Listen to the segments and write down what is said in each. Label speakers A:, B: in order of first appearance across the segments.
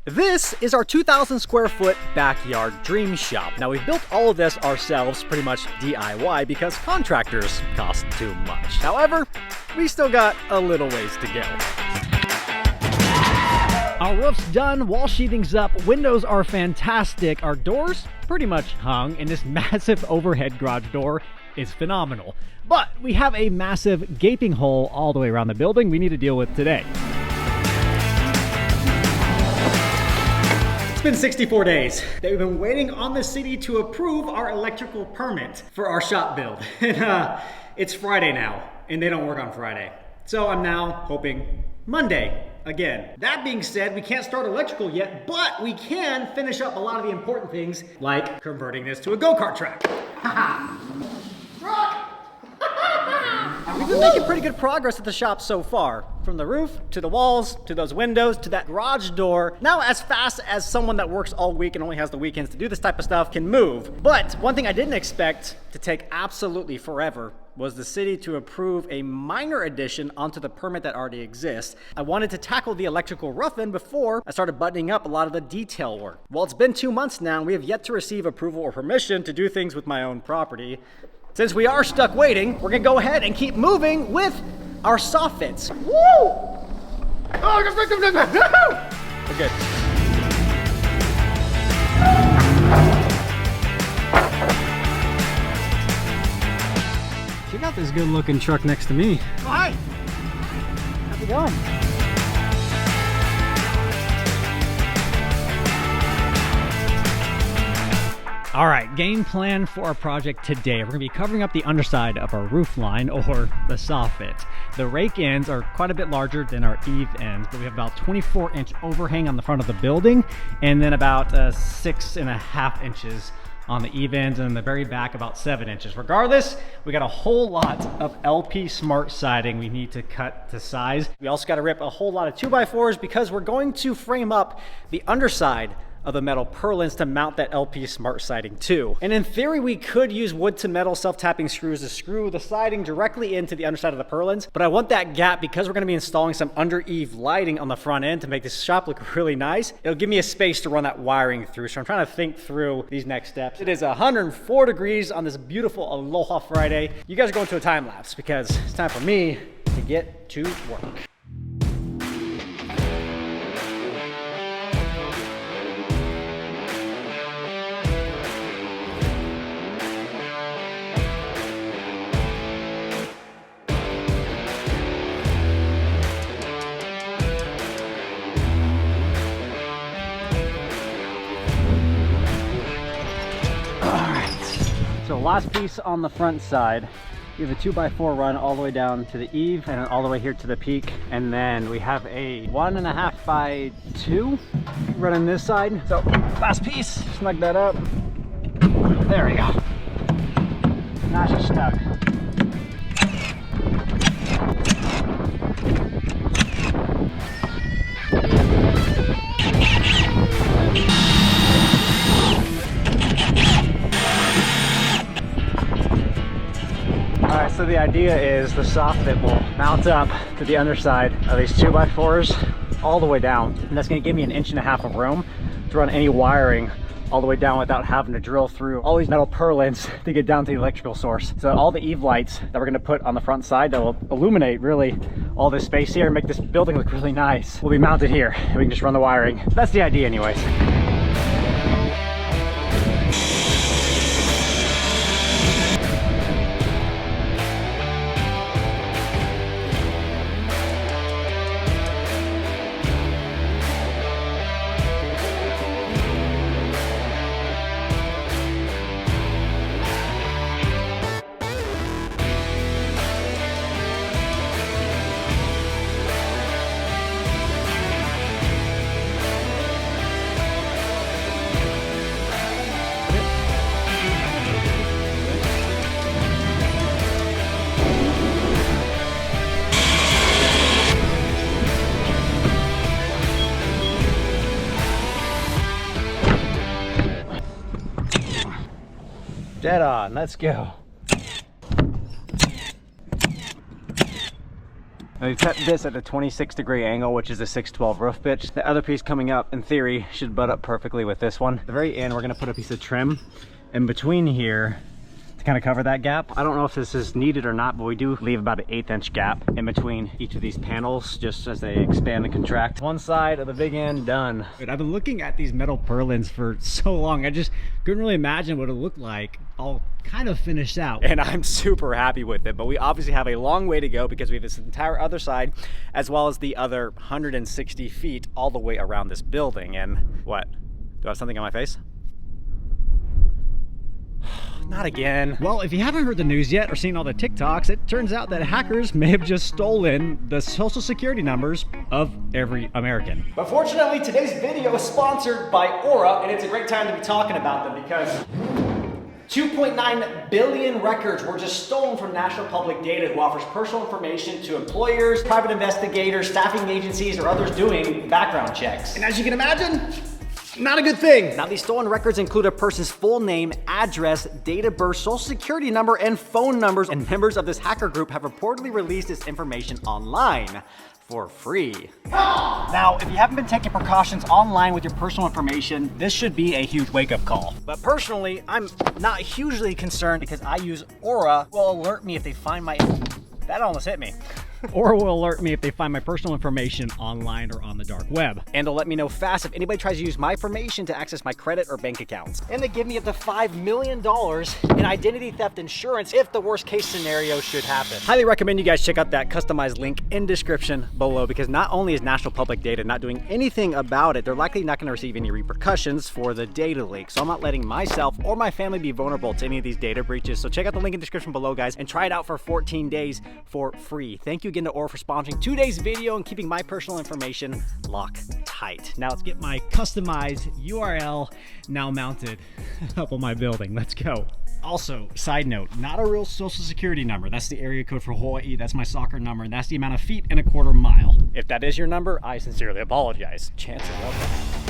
A: This is our 2,000 square foot backyard dream shop. Now we've built all of this ourselves, pretty much DIY, because contractors cost too much. However, we still got a little ways to go. Our roof's done, wall sheathing's up, windows are fantastic, our doors pretty much hung, and this massive overhead garage door is phenomenal. But we have a massive gaping hole all the way around the building we need to deal with today. It's been 64 days that we've been waiting on the city to approve our electrical permit for our shop build. And it's Friday now, and they don't work on Friday. So I'm now hoping Monday again. That being said, we can't start electrical yet, but we can finish up a lot of the important things, like converting this to a go-kart track. We've been making pretty good progress at the shop so far. From the roof, to the walls, to those windows, to that garage door. Now as fast as someone that works all week and only has the weekends to do this type of stuff can move. But one thing I didn't expect to take absolutely forever was the city to approve a minor addition onto the permit that already exists. I wanted to tackle the electrical rough-in before I started buttoning up a lot of the detail work. Well, it's been 2 months now and we have yet to receive approval or permission to do things with my own property. Since we are stuck waiting, we're gonna go ahead and keep moving with our soffits. Woo! Oh, okay. Check out this good-looking truck next to me. Oh, hi. How's it going? All right, game plan for our project today. We're gonna be covering up the underside of our roof line, or the soffit. The rake ends are quite a bit larger than our eave ends, but we have about 24-inch overhang on the front of the building, and then about 6.5 inches on the eave ends, and in the very back about 7 inches. Regardless, we got a whole lot of LP Smart siding we need to cut to size. We also gotta rip a whole lot of 2x4s because we're going to frame up the underside of the metal purlins to mount that LP Smart siding too. And in theory, we could use wood to metal self-tapping screws to screw the siding directly into the underside of the purlins, but I want that gap because we're gonna be installing some under eave lighting on the front end to make this shop look really nice. It'll give me a space to run that wiring through, so I'm trying to think through these next steps. It is 104 degrees on this beautiful Aloha Friday. You guys are going to a time lapse because it's time for me to get to work. So last piece on the front side, we have a 2x4 run all the way down to the eave and all the way here to the peak. And then we have a 1.5 by 2 running this side. So last piece, snug that up. There we go. Nice and snug. Alright, so the idea is the soffit will mount up to the underside of these 2x4s all the way down. And that's going to give me 1.5 inches of room to run any wiring all the way down without having to drill through all these metal purlins to get down to the electrical source. So all the eave lights that we're going to put on the front side that will illuminate really all this space here and make this building look really nice will be mounted here. And we can just run the wiring. That's the idea anyways. Dead on, let's go. And we've cut this at a 26-degree angle, which is a 612 roof pitch. The other piece coming up, in theory, should butt up perfectly with this one. At the very end, we're gonna put a piece of trim in between here to kind of cover that gap. I don't know if this is needed or not, but we do leave about an 1/8 inch gap in between each of these panels just as they expand and contract. One side of the big end done. Dude, I've been looking at these metal purlins for so long. I just couldn't really imagine what it looked like all kind of finished out. And I'm super happy with it, but we obviously have a long way to go because we have this entire other side as well as the other 160 feet all the way around this building. And what? Do I have something on my face? Not again. Well, if you haven't heard the news yet or seen all the TikToks, it turns out that hackers may have just stolen the social security numbers of every American. But fortunately, today's video is sponsored by Aura, and it's a great time to be talking about them because 2.9 billion records were just stolen from National Public Data, who offers personal information to employers, private investigators, staffing agencies, or others doing background checks. And as you can imagine, not a good thing. Now, these stolen records include a person's full name, address, date of birth, social security number, and phone numbers, and members of this hacker group have reportedly released this information online for free. Now, if you haven't been taking precautions online with your personal information, this should be a huge wake-up call. But personally, I'm not hugely concerned because I use Aura, will alert me if they find my... That almost hit me. Or will alert me if they find my personal information online or on the dark web. And they'll let me know fast if anybody tries to use my information to access my credit or bank accounts. And they give me up to $5 million in identity theft insurance if the worst case scenario should happen. Highly recommend you guys check out that customized link in description below, because not only is National Public Data not doing anything about it, they're likely not going to receive any repercussions for the data leak. So I'm not letting myself or my family be vulnerable to any of these data breaches. So check out the link in the description below, guys, and try it out for 14 days for free. Thank you again to Aura for sponsoring today's video and keeping my personal information locked tight. Now let's get my customized URL now mounted up on my building. Let's go. Also, side note, not a real social security number. That's the area code for Hawaii. That's my soccer number, and that's the amount of feet in a quarter mile. If that is your number, I sincerely apologize. Chances of that.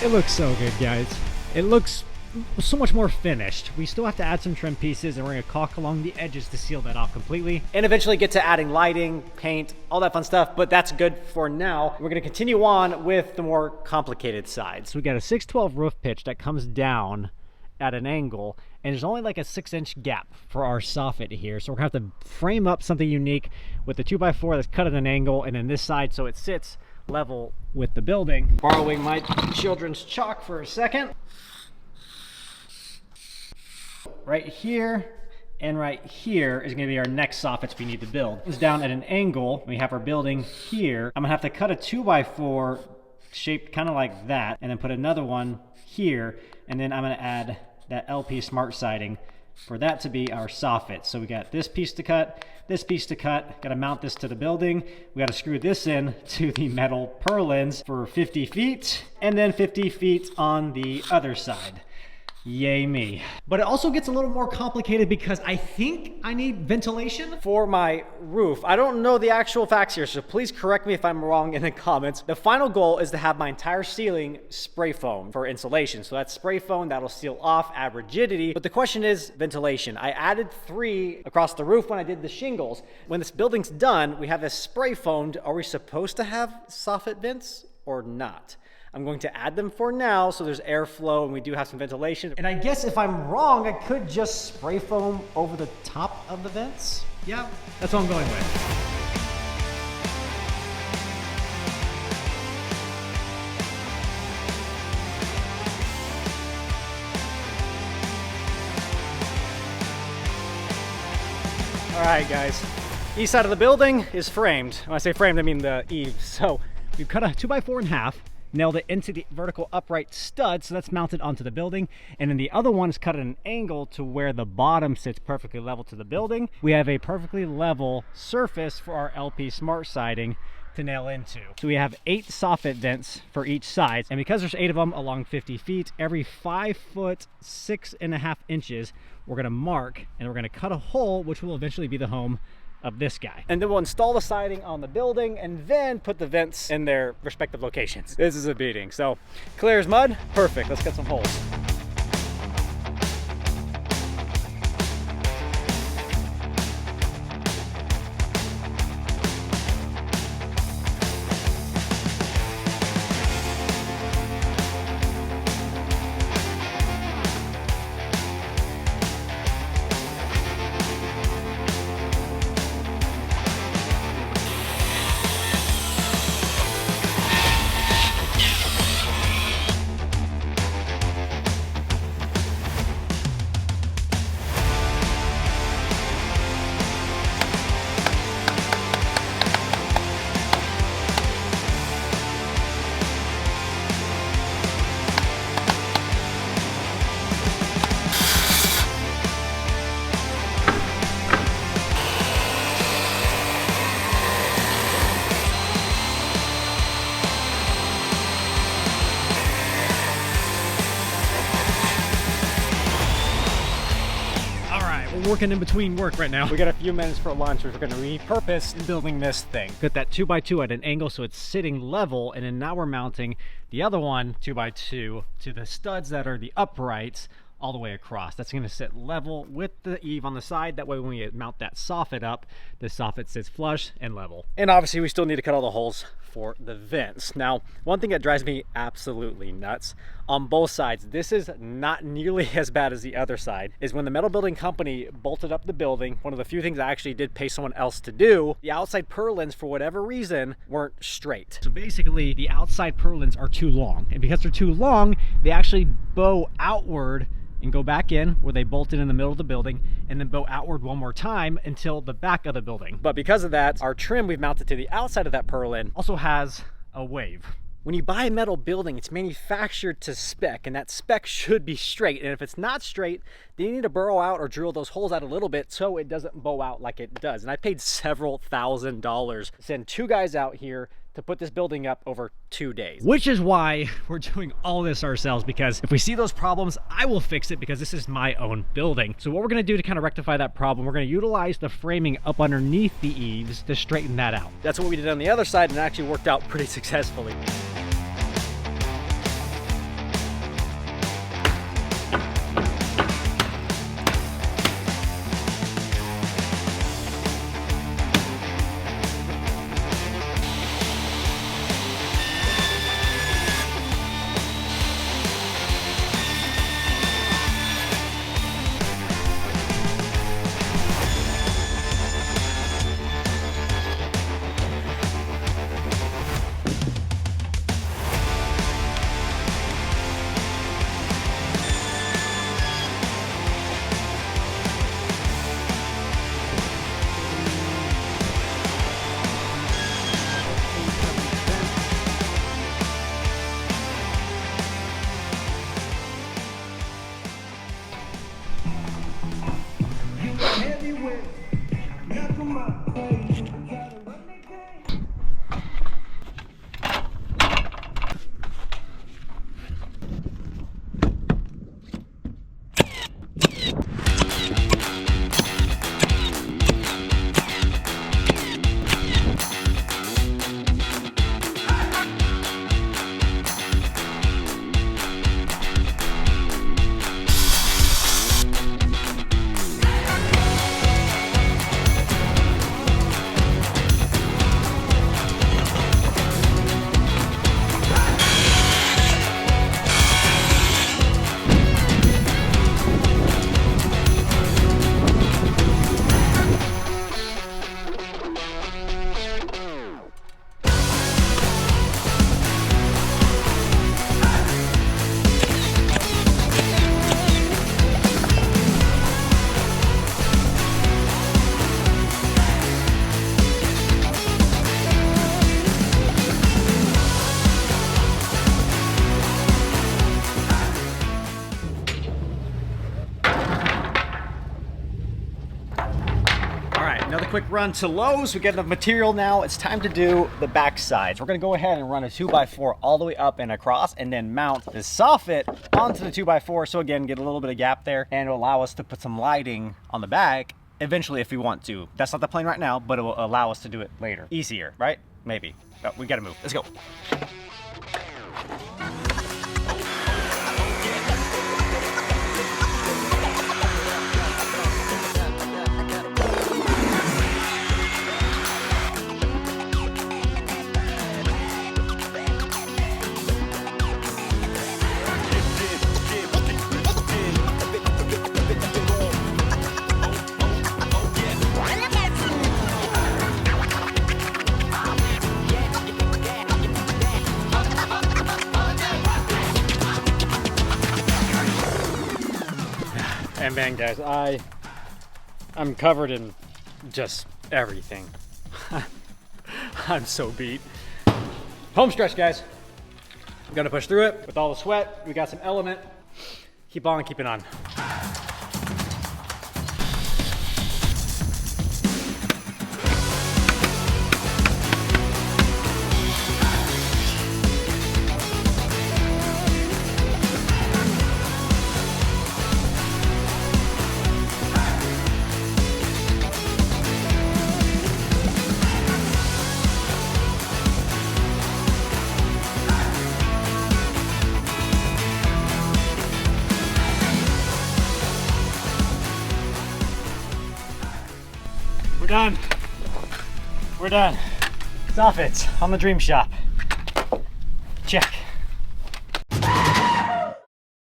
A: It looks so good, guys. It looks so much more finished. We still have to add some trim pieces, and we're gonna caulk along the edges to seal that off completely. And eventually get to adding lighting, paint, all that fun stuff, but that's good for now. We're gonna continue on with the more complicated sides. So we got a 612 roof pitch that comes down at an angle, and there's only like a 6-inch gap for our soffit here. So we're gonna have to frame up something unique with the 2x4 that's cut at an angle, and then this side so it sits level with the building. Borrowing my children's chalk for a second. Right here and right here is going to be our next soffits we need to build. It's down at an angle. We have our building here. I'm gonna have to cut a 2x4 shaped kind of like that, and then put another one here, and then I'm gonna add that LP smart siding for that to be our soffit. So we got this piece to cut, this piece to cut, got to mount this to the building. We got to screw this in to the metal purlins for 50 feet, and then 50 feet on the other side. Yay me. But it also gets a little more complicated because I think I need ventilation for my roof. I don't know the actual facts here, so please correct me if I'm wrong in the comments. The final goal is to have my entire ceiling spray foam for insulation. So that's spray foam that'll seal off, add rigidity. But the question is ventilation. I added 3 across the roof when I did the shingles. When this building's done, we have this spray foamed. Are we supposed to have soffit vents or not? I'm going to add them for now so there's airflow and we do have some ventilation. And I guess if I'm wrong, I could just spray foam over the top of the vents. Yeah, that's what I'm going with. All right, guys. East side of the building is framed. When I say framed, I mean the eaves. So we've cut a 2x4 in half, nailed it into the vertical upright stud, so that's mounted onto the building, and then the other one is cut at an angle to where the bottom sits perfectly level to the building. We have a perfectly level surface for our LP smart siding to nail into. So we have 8 soffit vents for each side, and because there's 8 of them along 50 feet, every 5 foot 6.5 inches, we're gonna mark and we're gonna cut a hole, which will eventually be the home of this guy. And then we'll install the siding on the building and then put the vents in their respective locations. This is a beating. So clear as mud, perfect. Let's cut some holes. Working in between work right now. We got a few minutes for lunch, which we're going to repurpose in building this thing. Got that 2x2 at an angle so it's sitting level, and then now we're mounting the other one 2x2 to the studs that are the uprights all the way across. That's going to sit level with the eave on the side. That way when we mount that soffit up, the soffit sits flush and level. And obviously we still need to cut all the holes for the vents. Now, one thing that drives me absolutely nuts on both sides, this is not nearly as bad as the other side, is when the metal building company bolted up the building, one of the few things I actually did pay someone else to do, the outside purlins, for whatever reason, weren't straight. So basically, the outside purlins are too long. And because they're too long, they actually bow outward and go back in where they bolted in the middle of the building, and then bow outward one more time until the back of the building. But because of that, our trim we've mounted to the outside of that purlin also has a wave. When you buy a metal building, it's manufactured to spec, and that spec should be straight. And if it's not straight, then you need to burrow out or drill those holes out a little bit so it doesn't bow out like it does. And I paid several $1,000s to send 2 guys out here to put this building up over 2 days. Which is why we're doing all this ourselves, because if we see those problems, I will fix it, because this is my own building. So what we're gonna do to kind of rectify that problem, we're gonna utilize the framing up underneath the eaves to straighten that out. That's what we did on the other side, and it actually worked out pretty successfully. quick run to Lowe's. We get enough material now. It's time to do the back sides. We're gonna go ahead and run a 2x4 all the way up and across, and then mount the soffit onto the 2x4. So again, get a little bit of gap there, and it'll allow us to put some lighting on the back eventually if we want to. That's not the plan right now, but it will allow us to do it later. Easier, right? Maybe. But we gotta move. Let's go. And man, guys, I'm covered in just everything. I'm so beat. Home stretch, guys. I'm gonna push through it with all the sweat. We got some element. Keep on keeping on. Done. We're done. Soffits on the Dream Shop. Check.